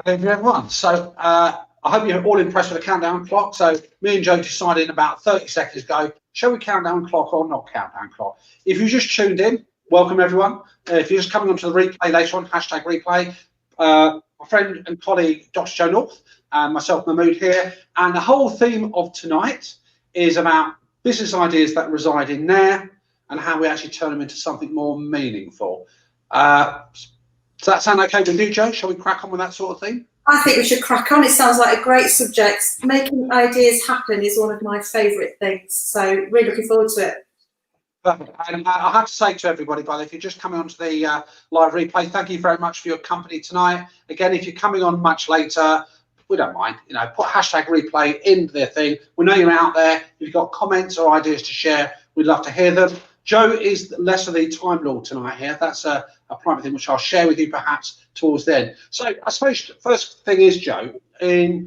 Evening, everyone. So I hope you're all impressed with the countdown clock. So me and Joe decided about 30 seconds ago, shall we countdown clock or not countdown clock? If you just tuned in, welcome everyone. If you're just coming onto the replay later on, hashtag replay, my friend and colleague Dr. Joe North and myself, Mahmood here. And the whole theme of tonight is about business ideas that reside in there and how we actually turn them into something more meaningful. Does that sound okay with you, Joe? Shall we crack on with that sort of thing? I think we should crack on. It sounds like a great subject. Making ideas happen is one of my favourite things. So really looking forward to it. Perfect. And I have to say to everybody, by the way, if you're just coming onto the live replay, thank you very much for your company tonight. Again, if you're coming on much later, we don't mind. You know, put hashtag replay in their thing. We know you're out there. If you've got comments or ideas to share, we'd love to hear them. Joe is less of the Time Lord tonight here. That's a private thing which I'll share with you perhaps towards then. So I suppose first thing is, Joe, I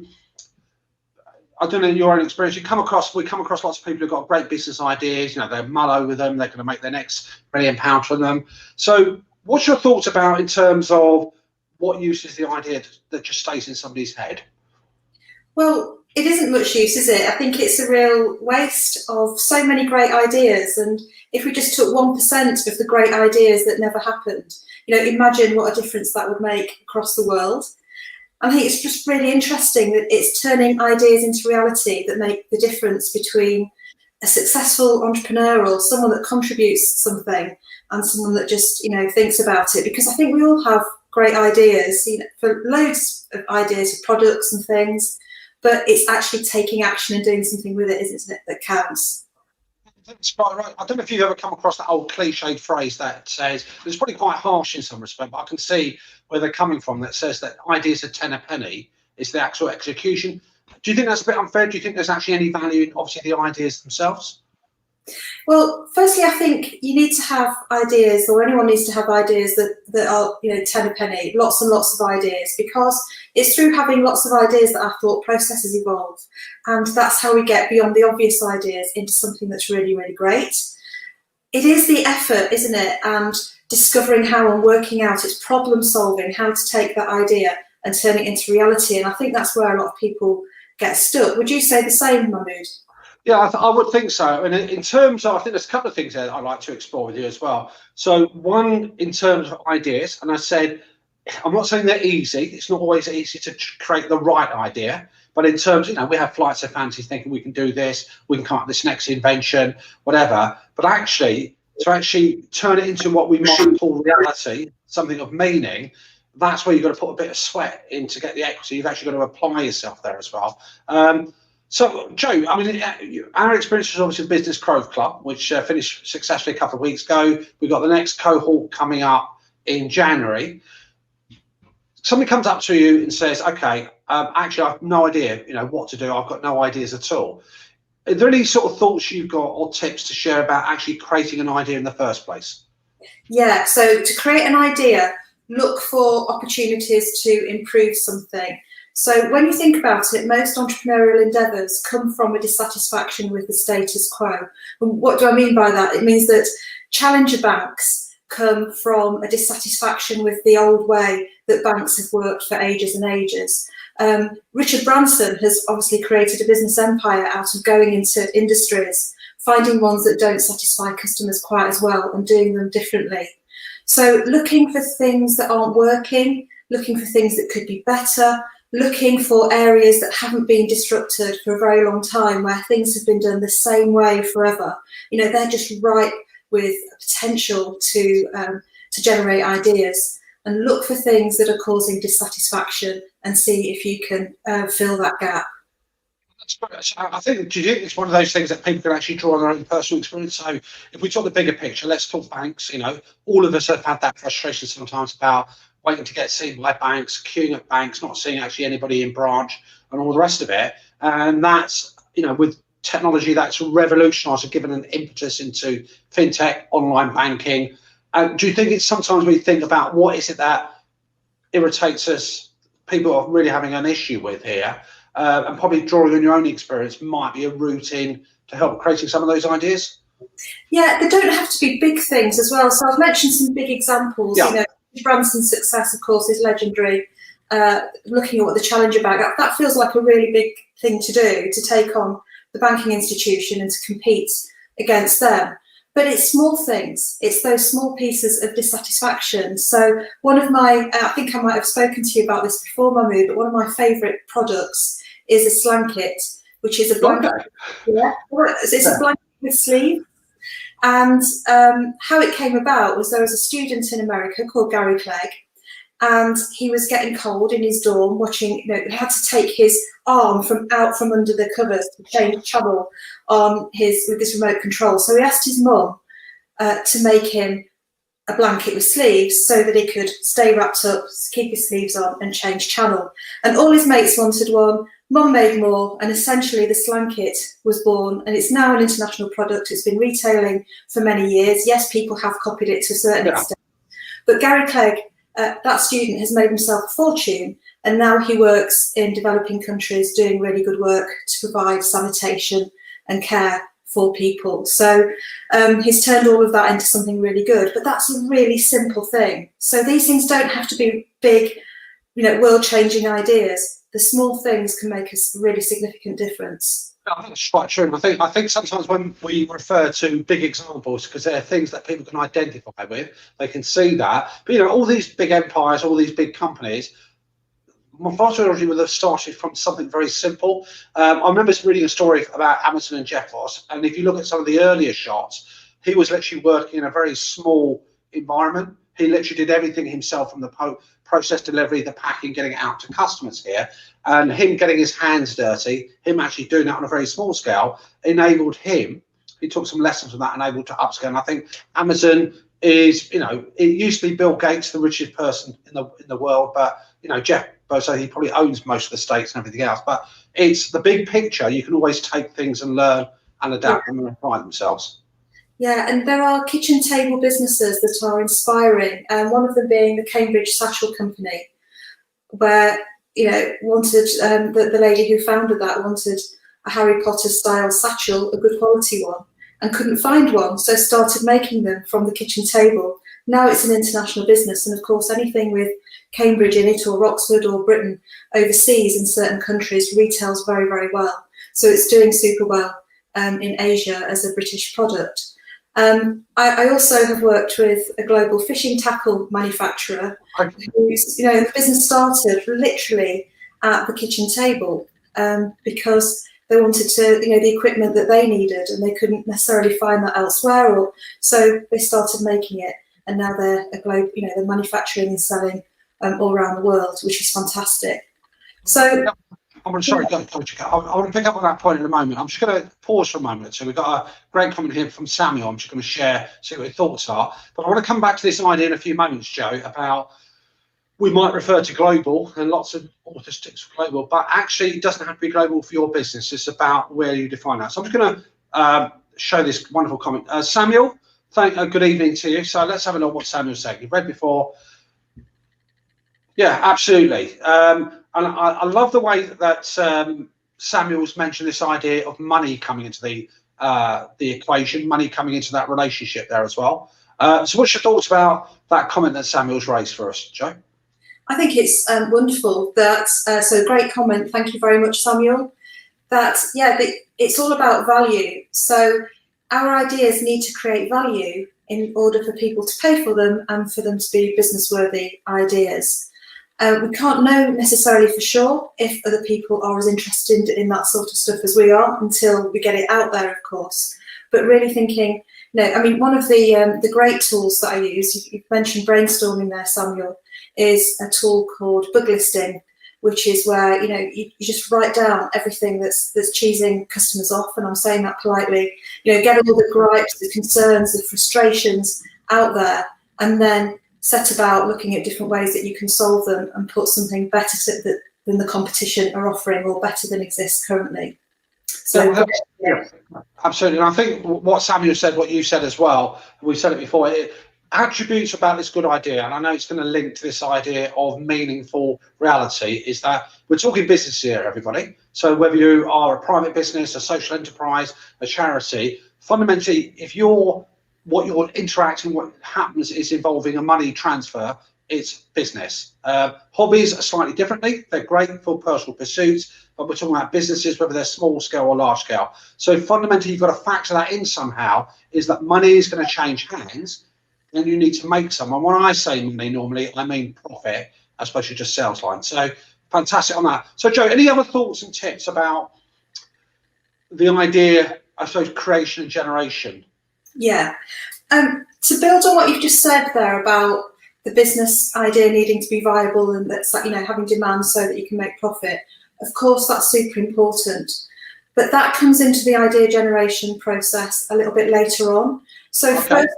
don't know your own experience, we come across lots of people who've got great business ideas, you know, they mull over them, they're going to make their next £1 million from them. So what's your thoughts about in terms of what use is the idea that just stays in somebody's head? Well, it isn't much use, is it? I think it's a real waste of so many great ideas. And if we just took 1% of the great ideas that never happened, you know, imagine what a difference that would make across the world. I think it's just really interesting that it's turning ideas into reality that make the difference between a successful entrepreneur or someone that contributes something and someone that just, you know, thinks about it. Because I think we all have great ideas, you know, for loads of ideas of products and things. But it's actually taking action and doing something with it, isn't it, that counts. That's quite right. I don't know if you've ever come across that old cliched phrase that says, it's probably quite harsh in some respect, but I can see where they're coming from, that says that ideas are 10 a penny, it's the actual execution. Do you think that's a bit unfair? Do you think there's actually any value in, obviously, the ideas themselves? Well, firstly, I think you need to have ideas, or anyone needs to have ideas that are, you know, 10 a penny, lots and lots of ideas, because it's through having lots of ideas that our thought processes evolve. And that's how we get beyond the obvious ideas into something that's really, really great. It is the effort, isn't it? And discovering how and working out its problem solving, how to take that idea and turn it into reality. And I think that's where a lot of people get stuck. Would you say the same, Mahmood? Yeah, I would think so. And in terms of, I think there's a couple of things there I'd like to explore with you as well. So one, in terms of ideas, and I said, I'm not saying they're easy. It's not always easy to create the right idea. But in terms, you know, we have flights of fancy thinking we can do this, we can come up with this next invention, whatever. But actually, to actually turn it into what we might call reality, something of meaning, that's where you've got to put a bit of sweat in to get the equity. You've actually got to apply yourself there as well. So, Joe, I mean, our experience was obviously Business Growth Club, which finished successfully a couple of weeks ago. We've got the next cohort coming up in January. Somebody comes up to you and says, okay, actually, I have no idea, you know, what to do. I've got no ideas at all. Are there any sort of thoughts you've got or tips to share about actually creating an idea in the first place? Yeah, so to create an idea, look for opportunities to improve something. So when you think about it, most entrepreneurial endeavours come from a dissatisfaction with the status quo. And what do I mean by that? It means that challenger banks come from a dissatisfaction with the old way that banks have worked for ages and ages. Richard Branson has obviously created a business empire out of going into industries, finding ones that don't satisfy customers quite as well and doing them differently. So looking for things that aren't working, looking for things that could be better, looking for areas that haven't been disrupted for a very long time, where things have been done the same way forever. You know, they're just ripe with potential to generate ideas. And look for things that are causing dissatisfaction and see if you can fill that gap. I think it's one of those things that people can actually draw on their own personal experience. So if we talk the bigger picture, let's talk banks. You know, all of us have had that frustration sometimes about waiting to get seen by banks, queuing at banks, not seeing actually anybody in branch and all the rest of it. And that's, you know, with technology that's revolutionised and given an impetus into fintech, online banking. Do you think it's sometimes we think about what is it that irritates us, people are really having an issue with here, and probably drawing on your own experience might be a route in to help creating some of those ideas? Yeah, they don't have to be big things as well. So I've mentioned some big examples. Yeah. You know, Branson's success, of course, is legendary. looking at what the Challenger Bank, that feels like a really big thing to do, to take on the banking institution and to compete against them. But it's small things. It's those small pieces of dissatisfaction. So one of my, I think I might have spoken to you about this before, Mahmood, but one of my favourite products is a Slanket, which is a blanket. Okay. Yeah, it's a blanket with sleeves. And how it came about was there was a student in America called Gary Clegg, and he was getting cold in his dorm watching, he had to take his arm out from under the covers to change channel on with this remote control. So he asked his mum to make him a blanket with sleeves so that he could stay wrapped up, keep his sleeves on and change channel. And all his mates wanted one, Mum made more, and essentially the Slanket was born, and it's now an international product. It's been retailing for many years. Yes, people have copied it to a certain extent, but Gary Clegg, that student, has made himself a fortune, and now he works in developing countries doing really good work to provide sanitation and care for people. So he's turned all of that into something really good, but that's a really simple thing. So these things don't have to be big, world-changing ideas. The small things can make a really significant difference. I think that's quite true. And I think sometimes when we refer to big examples, because they're things that people can identify with, they can see that. But all these big empires, all these big companies, Monsanto would have started from something very simple. I remember reading a story about Amazon and Jeff Bezos, and if you look at some of the earlier shots, he was literally working in a very small environment. He literally did everything himself, from the process delivery, the packing, getting it out to customers here. And him getting his hands dirty, him actually doing that on a very small scale, enabled him, he took some lessons from that and able to upscale. And I think Amazon is, it used to be Bill Gates, the richest person in the world, but, Jeff Bezos, he probably owns most of the states and everything else. But it's the big picture. You can always take things and learn and adapt them and apply themselves. Yeah, and there are kitchen table businesses that are inspiring, and one of them being the Cambridge Satchel Company, where wanted the lady who founded that wanted a Harry Potter style satchel, a good quality one, and couldn't find one, so started making them from the kitchen table. Now it's an international business, and of course anything with Cambridge in it, or Oxford or Britain overseas in certain countries, retails very, very well. So it's doing super well in Asia as a British product. I also have worked with a global fishing tackle manufacturer whose the business started literally at the kitchen table because they wanted to, the equipment that they needed, and they couldn't necessarily find that elsewhere, or so they started making it, and now they're a global, they're manufacturing and selling all around the world, which is fantastic. So. I'm sorry, I want to pick up on that point in a moment. I'm just going to pause for a moment. So we've got a great comment here from Samuel. I'm just going to see what your thoughts are. But I want to come back to this idea in a few moments, Joe, about we might refer to global, and lots of authors stick to global, but actually it doesn't have to be global for your business. It's about where you define that. So I'm just going to show this wonderful comment. Samuel, good evening to you. So let's have a look at what Samuel's saying. You've read before. Yeah, absolutely. And I love the way that Samuel's mentioned this idea of money coming into the equation, money coming into that relationship there as well. So what's your thoughts about that comment that Samuel's raised for us, Joe? I think it's wonderful. So great comment. Thank you very much, Samuel. It's all about value. So our ideas need to create value in order for people to pay for them and for them to be business-worthy ideas. We can't know necessarily for sure if other people are as interested in that sort of stuff as we are until we get it out there, of course. But really thinking, one of the great tools that I use, you've mentioned brainstorming there, Samuel, is a tool called bug listing, which is where you just write down everything that's cheesing customers off, and I'm saying that politely. Get all the gripes, the concerns, the frustrations out there, and then set about looking at different ways that you can solve them and put something better than the competition are offering, or better than exists currently. So yeah, absolutely. And I think what Samuel said, what you said as well, we've said it before, attributes about this good idea, and I know it's going to link to this idea of meaningful reality, is that we're talking business here, everybody. So whether you are a private business, a social enterprise, a charity, fundamentally, if what you're interacting, what happens is involving a money transfer, it's business. Hobbies are slightly differently. They're great for personal pursuits, but we're talking about businesses, whether they're small scale or large scale. So fundamentally, you've got to factor that in somehow, is that money is going to change hands and you need to make some. And when I say money, normally I mean profit, as opposed to just sales line. So fantastic on that. So Joe, any other thoughts and tips about the idea, I suppose, creation and generation? Yeah. To build on what you've just said there about the business idea needing to be viable and that's, you know, having demand so that you can make profit, of course that's super important. But that comes into the idea generation process a little bit later on. So Okay. first,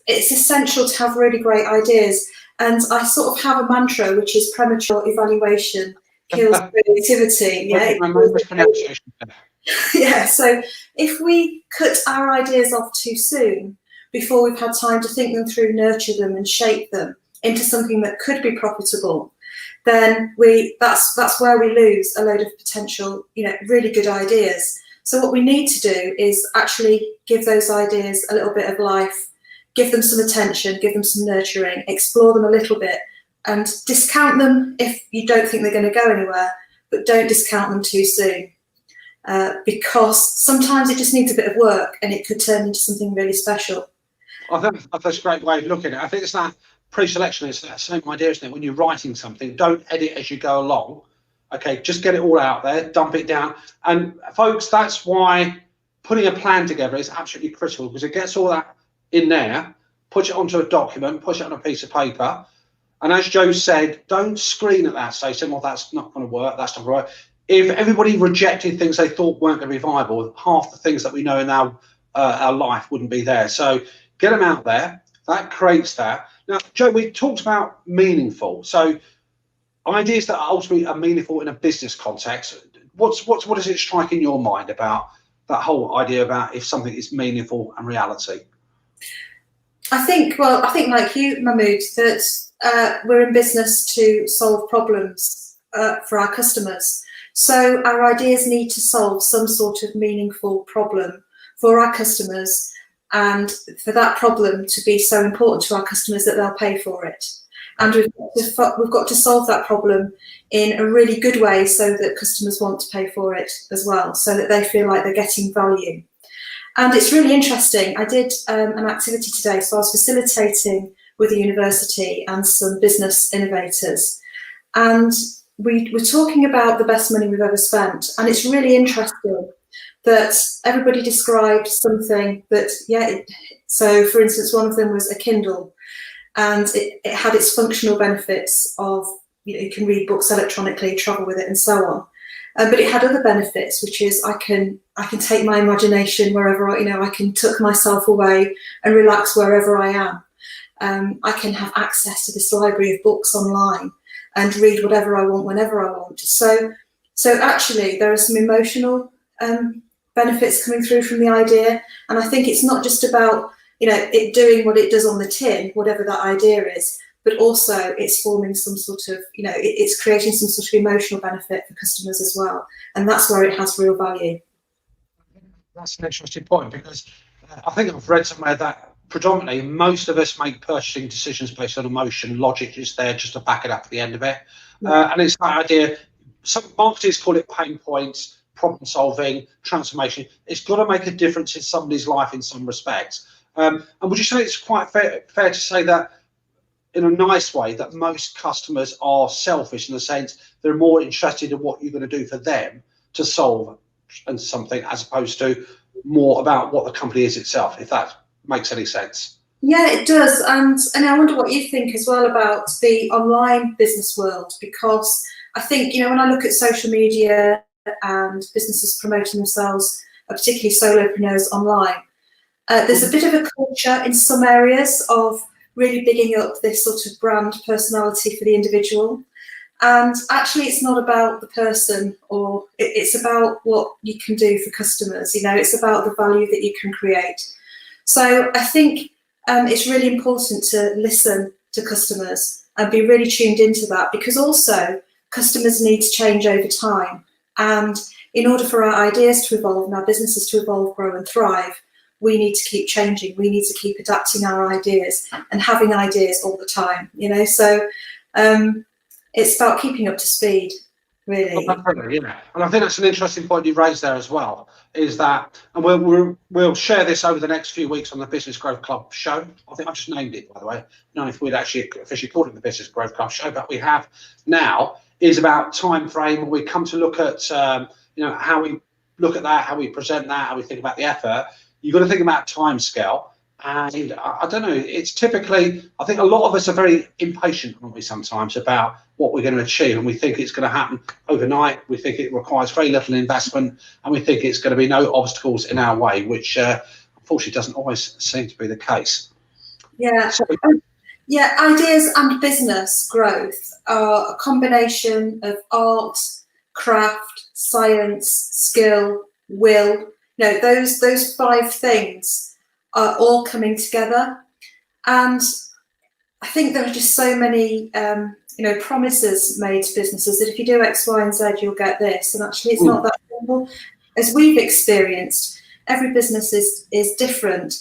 it's essential to have really great ideas. And I sort of have a mantra, which is premature evaluation kills creativity. Yeah. Yeah, so if we cut our ideas off too soon, before we've had time to think them through, nurture them and shape them into something that could be profitable, then that's where we lose a load of potential, you know, really good ideas. So what we need to do is actually give those ideas a little bit of life, give them some attention, give them some nurturing, explore them a little bit, and discount them if you don't think they're going to go anywhere, but don't discount them too soon. Because sometimes it just needs a bit of work and it could turn into something really special. I think that's a great way of looking at it. I think it's that pre-selection, it's that same idea, isn't it? When you're writing something, don't edit as you go along. Okay, just get it all out there, dump it down. And folks, that's why putting a plan together is absolutely critical, because it gets all that in there, push it onto a document, push it on a piece of paper. And as Joe said, don't screen at that stage, saying, well, that's not going to work, that's not going to work. If everybody rejected things they thought weren't going to be viable, half the things that we know in our life wouldn't be there. So get them out there. That creates that. Now, Joe, we talked about meaningful. So ideas that ultimately are meaningful in a business context. What does it strike in your mind about that whole idea about if something is meaningful and reality? I think like you, Mahmood, that we're in business to solve problems for our customers. So our ideas need to solve some sort of meaningful problem for our customers, and for that problem to be so important to our customers that they'll pay for it. And we've got to solve that problem in a really good way so that customers want to pay for it as well, so that they feel like they're getting value. And it's really interesting. I did an activity today, so I was facilitating with a university and some business innovators. And we were talking about the best money we've ever spent. And it's really interesting that everybody described something that, so for instance, one of them was a Kindle, and it had its functional benefits of, you know, you can read books electronically, travel with it and so on. But it had other benefits, which is I can take my imagination wherever, I can tuck myself away and relax wherever I am. I can have access to this library of books online and read whatever I want, whenever I want. So actually there are some emotional benefits coming through from the idea. And I think it's not just about, it doing what it does on the tin, whatever that idea is, but also it's forming some sort of, it's creating some sort of emotional benefit for customers as well. And that's where it has real value. That's an interesting point, because I think I've read somewhere that predominantly most of us make purchasing decisions based on emotion. Logic is there just to back it up at the end of it. And it's that idea, some marketers call it pain points, problem solving, transformation. It's got to make a difference in somebody's life in some respects. And would you say it's quite fair to say that, in a nice way, that most customers are selfish in the sense they're more interested in what you're going to do for them to solve and something, as opposed to more about what the company is itself, if that makes any sense? Yeah, it does. And I wonder what you think as well about the online business world, because I think, when I look at social media and businesses promoting themselves, particularly solopreneurs online, there's a bit of a culture in some areas of really bigging up this sort of brand personality for the individual. And actually it's not about the person, or it's about what you can do for customers. It's about the value that you can create. So I think it's really important to listen to customers and be really tuned into that, because also customers' needs change over time. And in order for our ideas to evolve and our businesses to evolve, grow and thrive, we need to keep changing. We need to keep adapting our ideas and having ideas all the time, you know. So it's about keeping up to speed, really. Well, definitely, yeah. And I think that's an interesting point you raised there as well, is that, and we'll share this over the next few weeks on the Business Growth Club show. I think I've just named it, by the way. I don't know if we'd actually officially called it the Business Growth Club show, but we have now, is about time frame. We come to look at, you know, how we look at that, how we present that, how we think about the effort. You've got to think about time scale. And I don't know, it's typically, I think a lot of us are very impatient, aren't we, sometimes, about what we're going to achieve. And we think it's going to happen overnight. We think it requires very little investment. And we think it's going to be no obstacles in our way, which unfortunately doesn't always seem to be the case. Yeah. Yeah, ideas and business growth are a combination of art, craft, science, skill, will. You know, those 5 things are all coming together, and I think there are just so many you know, promises made to businesses that if you do X, Y, and Z, you'll get this. And actually, it's not that simple. As we've experienced, every business is different,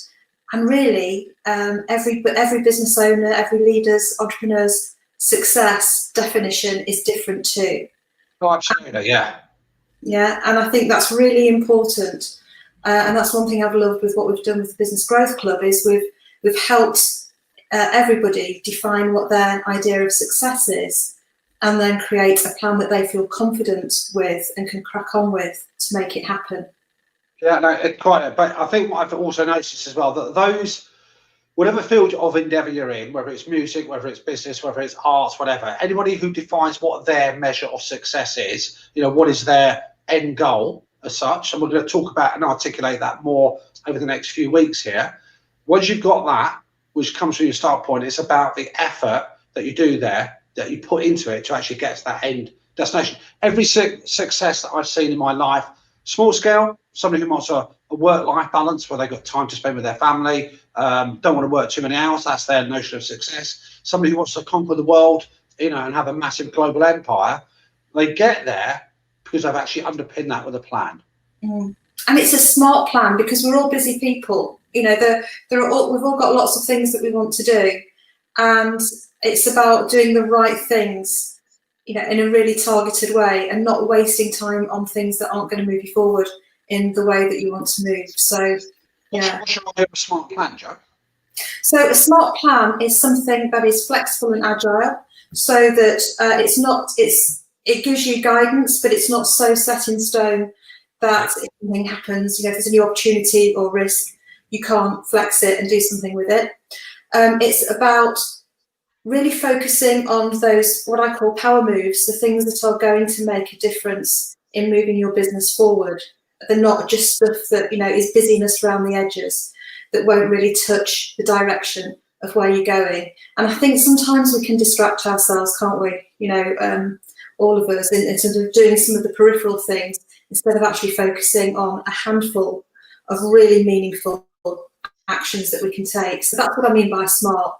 and really, every business owner, every leader's, entrepreneur's success definition is different too. Oh, absolutely, yeah. Yeah, and I think that's really important. And that's one thing I've loved with what we've done with the Business Growth Club, is we've helped everybody define what their idea of success is, and then create a plan that they feel confident with and can crack on with to make it happen. Yeah, no, quite. But I think what I've also noticed as well, that those, whatever field of endeavour you're in, whether it's music, whether it's business, whether it's arts, whatever, anybody who defines what their measure of success is, you know, what is their end goal as such, and we're going to talk about and articulate that more over the next few weeks here. Once you've got that, which comes from your start point, it's about the effort that you do there, that you put into it to actually get to that end destination. Every success that I've seen in my life, small scale, somebody who wants a work-life balance where they've got time to spend with their family, don't want to work too many hours, that's their notion of success. Somebody who wants to conquer the world, you know, and have a massive global empire, they get there because I've actually underpinned that with a plan. And it's a smart plan, because we're all busy people. You know, we've all got lots of things that we want to do, and it's about doing the right things, you know, in a really targeted way, and not wasting time on things that aren't going to move you forward in the way that you want to move. So, yeah. What's your idea of a smart plan, Jo? So a smart plan is something that is flexible and agile, so that it gives you guidance, but it's not so set in stone that if something happens, you know, if there's a new opportunity or risk, you can't flex it and do something with it. It's about really focusing on those, what I call power moves, the things that are going to make a difference in moving your business forward. They're not just stuff that, you know, is busyness around the edges that won't really touch the direction of where you're going. And I think sometimes we can distract ourselves, can't we? You know, all of us, in terms of doing some of the peripheral things, instead of actually focusing on a handful of really meaningful actions that we can take. So that's what I mean by smart.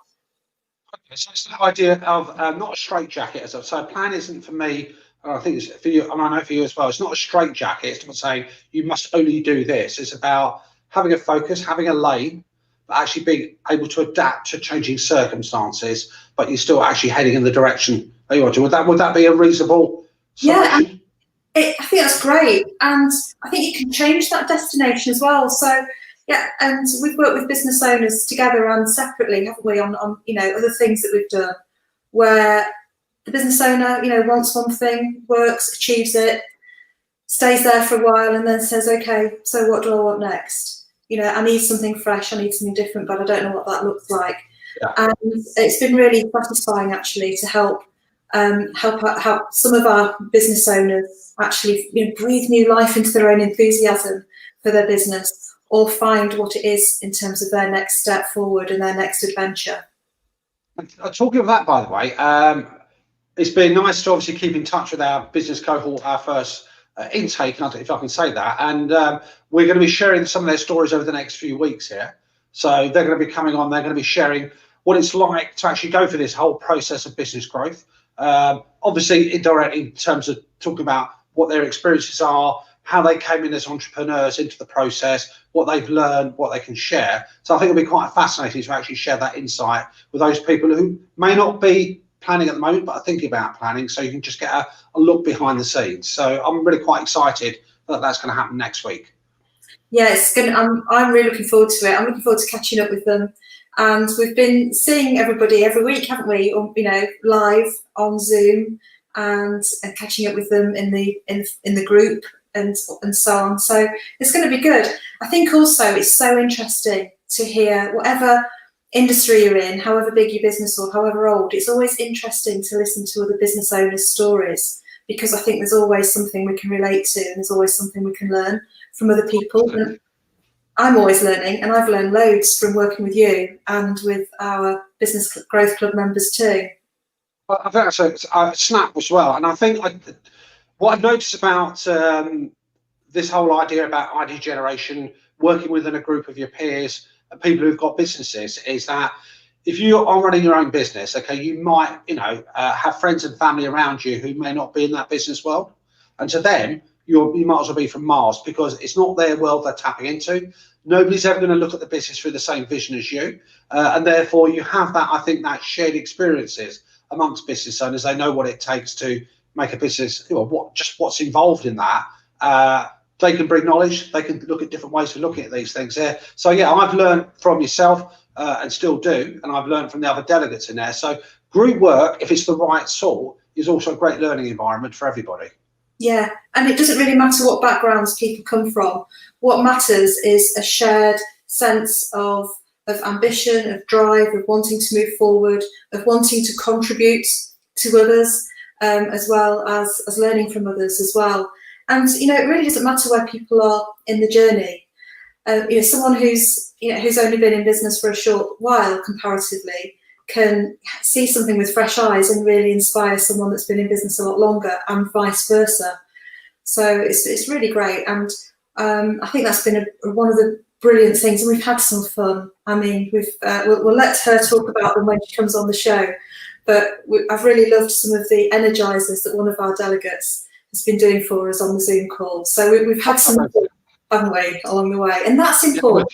Okay, so it's the idea of not a straitjacket. So a plan isn't for me, I think it's for you, and I know for you as well, it's not a straitjacket. It's not saying you must only do this. It's about having a focus, having a lane, but actually being able to adapt to changing circumstances, but you're still actually heading in the direction that you want to. Would that be a reasonable solution? Yeah, I think that's great. And I think you can change that destination as well. So, yeah, and we've worked with business owners together and separately, haven't we, on you know, other things that we've done, where the business owner, you know, wants one thing, works, achieves it, stays there for a while, and then says, okay, so what do I want next? You know, I need something fresh, I need something different, but I don't know what that looks like. Yeah. And it's been really satisfying, actually, to help some of our business owners actually, you know, breathe new life into their own enthusiasm for their business, or find what it is in terms of their next step forward and their next adventure. Talking of that, by the way, it's been nice to obviously keep in touch with our business cohort, our first intake, if I can say that, and we're going to be sharing some of their stories over the next few weeks here. So they're going to be coming on, they're going to be sharing what it's like to actually go through this whole process of business growth. Obviously indirectly in terms of talking about what their experiences are, how they came in as entrepreneurs into the process, what they've learned, what they can share. So I think it'll be quite fascinating to actually share that insight with those people who may not be planning at the moment, but are thinking about planning, so you can just get a look behind the scenes. So I'm really quite excited that that's going to happen next week. Yeah, it's going. I'm really looking forward to it. I'm looking forward to catching up with them, and we've been seeing everybody every week, haven't we? Or, live on Zoom, and catching up with them in the group and so on. So it's going to be good. I think also it's so interesting to hear whatever industry you're in, however big your business or however old. It's always interesting to listen to other business owners' stories, because I think there's always something we can relate to, and there's always something we can learn from other people. And I'm always learning, and I've learned loads from working with you and with our Business Growth Club members too. Well, I think that's a snap as well. And I think what I've noticed about this whole idea about idea generation, working within a group of your peers and people who've got businesses, is that if you are running your own business, okay, you might, have friends and family around you who may not be in that business world. And to them, you might as well be from Mars, because it's not their world they're tapping into. Nobody's ever going to look at the business through the same vision as you. And therefore you have that, I think, that shared experiences amongst business owners. They know what it takes to make a business, what's involved in that. They can bring knowledge. They can look at different ways of looking at these things there. So yeah, I've learned from yourself and still do, and I've learned from the other delegates in there. So group work, if it's the right sort, is also a great learning environment for everybody. Yeah, and it doesn't really matter what backgrounds people come from. What matters is a shared sense of ambition, of drive, of wanting to move forward, of wanting to contribute to others, as well as learning from others as well. And it really doesn't matter where people are in the journey. Someone who's only been in business for a short while comparatively can see something with fresh eyes and really inspire someone that's been in business a lot longer, and vice versa. So it's really great, and I think that's been one of the brilliant things, and we've had some fun. I mean, we'll let her talk about them when she comes on the show, but I've really loved some of the energizers that one of our delegates has been doing for us on the Zoom call. So we've had some fun, haven't we, along the way, and that's important.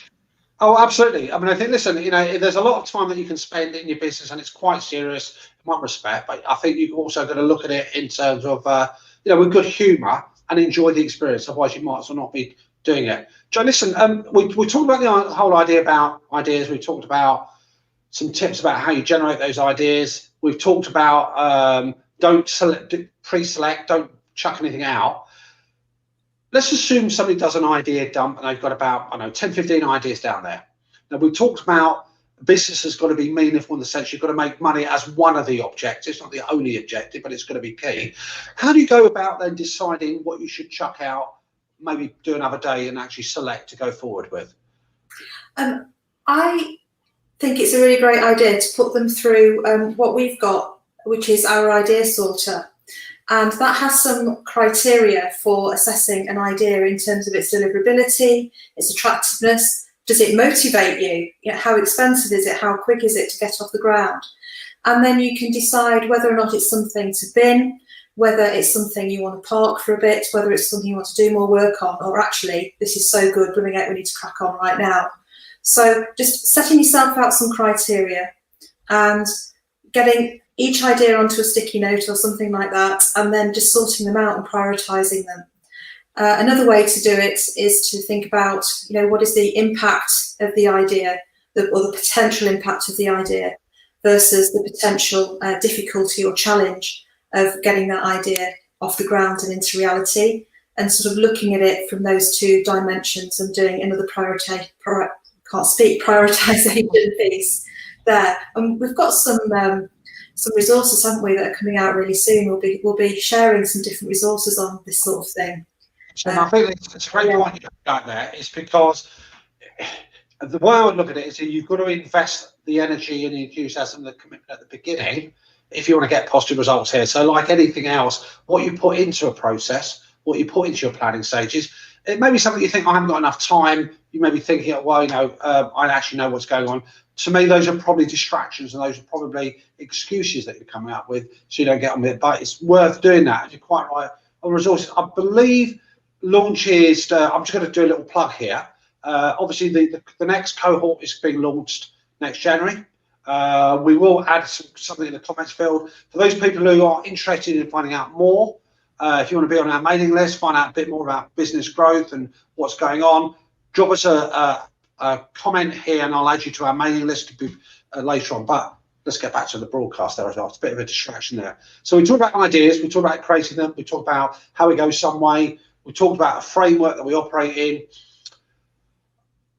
Oh, absolutely. I mean, I think, listen, there's a lot of time that you can spend in your business, and it's quite serious in one respect, but I think you've also got to look at it in terms of, with good humour and enjoy the experience. Otherwise, you might as well not be doing it. Joe, listen, we talked about the whole idea about ideas. We talked about some tips about how you generate those ideas. We've talked about don't pre-select, don't chuck anything out. Let's assume somebody does an idea dump and they've got about, 10, 15 ideas down there. Now, we've talked about business has got to be meaningful in the sense you've got to make money as one of the objectives, not the only objective, but it's going to be key. How do you go about then deciding what you should chuck out, maybe do another day and actually select to go forward with? I think it's a really great idea to put them through what we've got, which is our idea sorter. And that has some criteria for assessing an idea in terms of its deliverability, its attractiveness. Does it motivate you? How expensive is it? How quick is it to get off the ground? And then you can decide whether or not it's something to bin, whether it's something you want to park for a bit, whether it's something you want to do more work on, or actually, this is so good, we need to crack on right now. So just setting yourself out some criteria and getting each idea onto a sticky note or something like that, and then just sorting them out and prioritising them. Another way to do it is to think about, what is the impact of the idea, or the potential impact of the idea, versus the potential difficulty or challenge of getting that idea off the ground and into reality, and sort of looking at it from those two dimensions and doing another prioritisation piece there. And we've got some resources, haven't we, that are coming out really soon. We'll be sharing some different resources on this sort of thing. And I think it's a great point you got there. It's because the way I would look at it is that you've got to invest the energy and the enthusiasm and the commitment at the beginning if you want to get positive results here. So like anything else, what you put into a process, what you put into your planning stages, it may be something you think, I haven't got enough time. You may be thinking, I actually know what's going on. To me, those are probably distractions, and those are probably excuses that you're coming up with so you don't get on with it. But it's worth doing that. You're quite right on resources. I believe launch is, I'm just going to do a little plug here. Obviously, the next cohort is being launched next January. We will add something in the comments field for those people who are interested in finding out more. If you want to be on our mailing list, find out a bit more about business growth and what's going on, drop us a comment here and I'll add you to our mailing list later on. But let's get back to the broadcast there as well. It's a bit of a distraction there. So we talk about ideas, we talk about creating them, we talk about how we go some way, we talked about a framework that we operate in.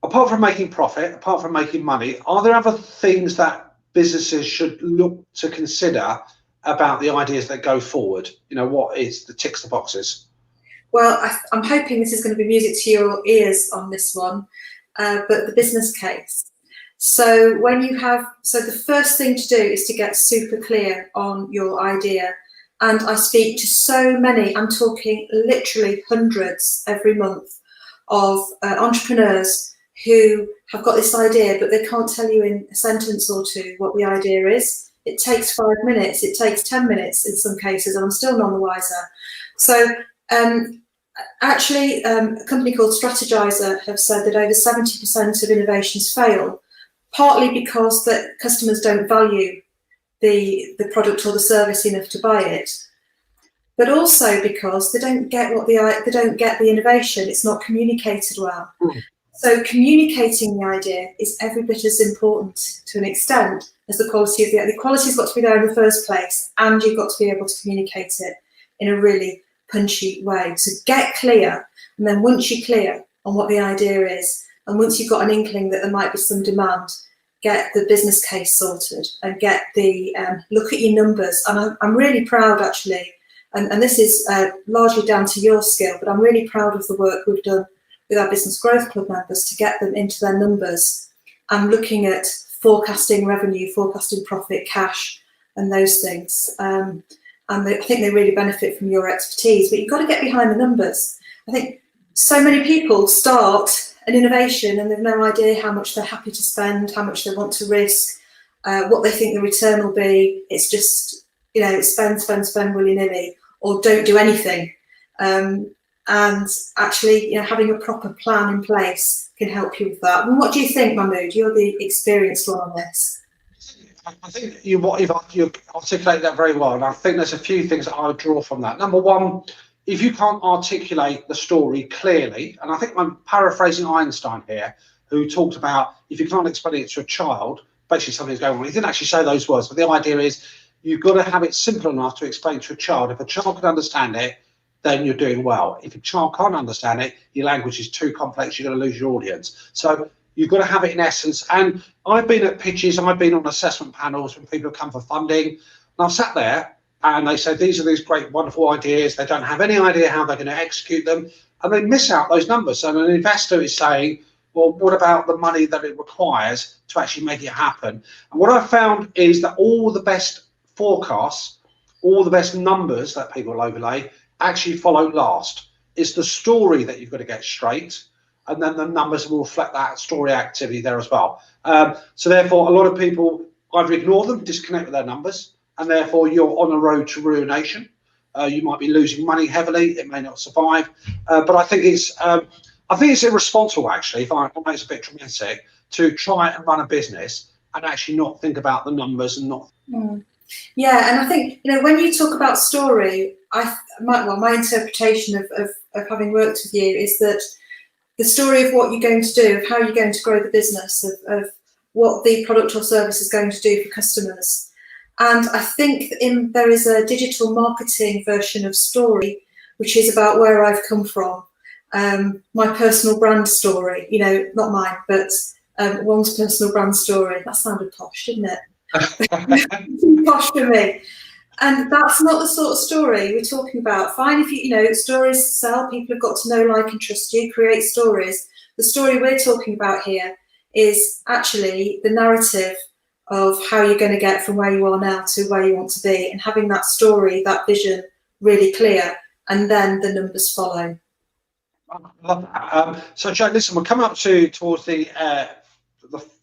Apart from making profit, apart from making money, are there other things that businesses should look to consider about the ideas that go forward? What is the ticks the boxes? Well, I'm hoping this is going to be music to your ears on this one, but the business case. So the first thing to do is to get super clear on your idea. And I speak to so many, I'm talking literally hundreds every month of entrepreneurs who have got this idea, but they can't tell you in a sentence or two what the idea is. It takes 5 minutes, it takes 10 minutes in some cases, and I'm still none the wiser. So actually, a company called Strategyzer have said that over 70% of innovations fail, partly because that customers don't value the product or the service enough to buy it, but also because they don't get the innovation. It's not communicated well. So communicating the idea is every bit as important to an extent as the quality of the quality's got to be there in the first place, and you've got to be able to communicate it in a really punchy way. So get clear, and then once you're clear on what the idea is, and once you've got an inkling that there might be some demand, get the business case sorted and get the look at your numbers. And I'm really proud actually, and this is largely down to your skill, but I'm really proud of the work we've done with our Business Growth Club members to get them into their numbers. I'm looking at forecasting revenue, forecasting profit, cash, and those things. And I think they really benefit from your expertise, but you've got to get behind the numbers. I think so many people start an innovation and they've no idea how much they're happy to spend, how much they want to risk, what they think the return will be. It's just, spend willy-nilly, or don't do anything. And actually, having a proper plan in place can help you with that. And what do you think, Mahmood? You're the experienced one on this. I think you've articulated that very well, and I think there's a few things that I would draw from that. Number one, if you can't articulate the story clearly, and I think I'm paraphrasing Einstein here, who talked about if you can't explain it to a child, basically something's going on. He didn't actually say those words, but the idea is you've got to have it simple enough to explain to a child. If a child can understand it, then you're doing well. If a child can't understand it, your language is too complex, you're going to lose your audience. So you've got to have it in essence. And I've been at pitches, I've been on assessment panels when people have come for funding, and I've sat there and they say, these are these great, wonderful ideas. They don't have any idea how they're going to execute them, and they miss out those numbers. And an investor is saying, well, what about the money that it requires to actually make it happen? And what I've found is that all the best forecasts, all the best numbers that people will overlay actually follow last. It's the story that you've got to get straight, and then the numbers will reflect that story activity there as well. So therefore, a lot of people either ignore them, disconnect with their numbers, and therefore you're on a road to ruination. You might be losing money heavily. It may not survive. But I think it's irresponsible, actually, if I make it a bit dramatic, to try and run a business and actually not think about the numbers and not. Yeah, and I think when you talk about story, my interpretation of having worked with you is that the story of what you're going to do, of how you're going to grow the business, of what the product or service is going to do for customers. And I think there is a digital marketing version of story, which is about where I've come from, my personal brand story, not mine, but one's personal brand story. That sounded posh, didn't it? Posh for me. And that's not the sort of story we're talking about. Fine if stories sell, people have got to know, like, and trust you, create stories. The story we're talking about here is actually the narrative of how you're going to get from where you are now to where you want to be, and having that story, that vision really clear, and then the numbers follow. I love that. So Joe, listen, we're coming up towards the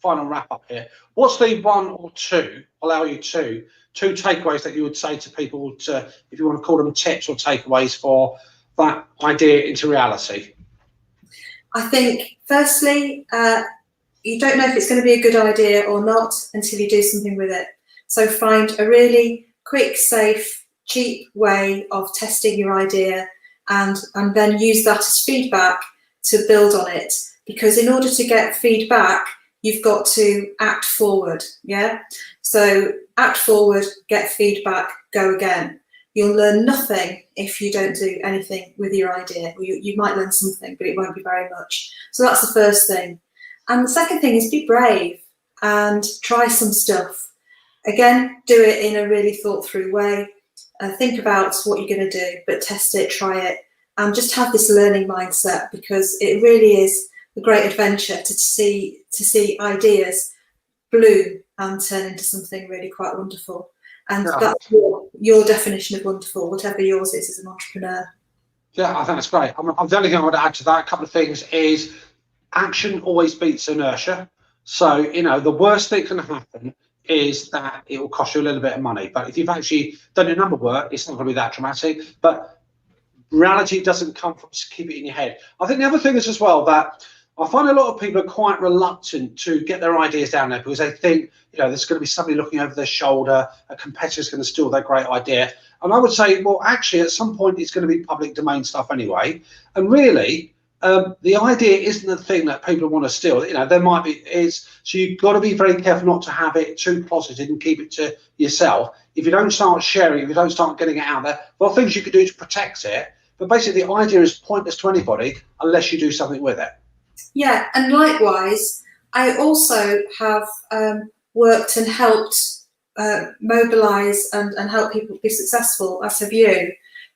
final wrap up here. What's the one or two, allow you two takeaways that you would say to people, if you want to call them tips or takeaways for that idea into reality? I think, firstly, you don't know if it's going to be a good idea or not until you do something with it. So find a really quick, safe, cheap way of testing your idea, and then use that as feedback to build on it. Because in order to get feedback, you've got to act forward. Yeah. So act forward, get feedback, go again. You'll learn nothing if you don't do anything with your idea. Or you might learn something, but it won't be very much. So that's the first thing. And the second thing is be brave and try some stuff. Again, do it in a really thought through way. Think about what you're going to do, but test it, try it, and just have this learning mindset, because it really is a great adventure to see ideas bloom and turn into something really quite wonderful. And that's your definition of wonderful, whatever yours is as an entrepreneur. Yeah, I think that's great. The only thing I would add to that, a couple of things, is action always beats inertia. So, the worst thing that can happen is that it will cost you a little bit of money. But if you've actually done your number work, it's not going to be that dramatic. But reality doesn't come from just keep it in your head. I think the other thing is as well that I find a lot of people are quite reluctant to get their ideas down there because they think, there's going to be somebody looking over their shoulder, a competitor's going to steal their great idea. And I would say, well, actually, at some point, it's going to be public domain stuff anyway. And really, the idea isn't the thing that people want to steal. There might be, so you've got to be very careful not to have it too closeted and keep it to yourself. If you don't start sharing, if you don't start getting it out there, there are things you can do to protect it. But basically, the idea is pointless to anybody unless you do something with it. Yeah, and likewise, I also have worked and helped mobilise and help people be successful, as have you.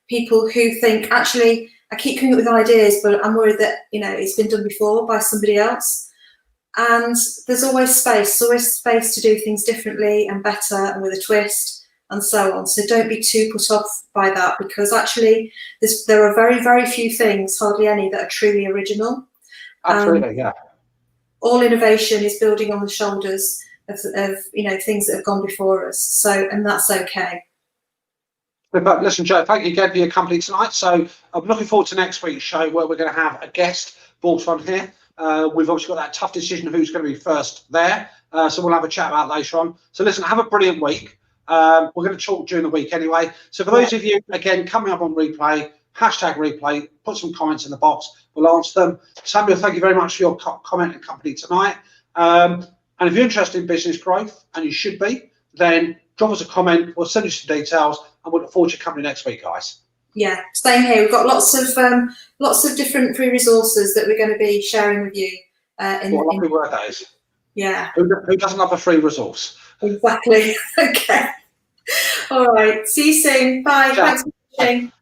People who think, actually, I keep coming up with ideas, but I'm worried that, it's been done before by somebody else. And there's always space to do things differently and better and with a twist and so on. So don't be too put off by that, because actually there are very, very few things, hardly any, that are truly original. Absolutely, yeah. All innovation is building on the shoulders of things that have gone before us. So, and that's okay. But listen, Joe, thank you again for your company tonight. So I'm looking forward to next week's show where we're going to have a guest brought on here. We've obviously got that tough decision of who's going to be first there. So we'll have a chat about later on. So listen, have a brilliant week. We're going to talk during the week anyway. So for those of you, again, coming up on replay, #replay, put some comments in the box. We'll answer them. Samuel, thank you very much for your comment and company tonight. And if you're interested in business growth, and you should be, then drop us a comment. We'll send you some details, and we'll look forward to your company next week, guys. Yeah, same here. We've got lots of different free resources that we're going to be sharing with you. What a lovely word that is. Yeah. Who doesn't love a free resource? Exactly. Okay. All right. See you soon. Bye. Ciao. Thanks for watching.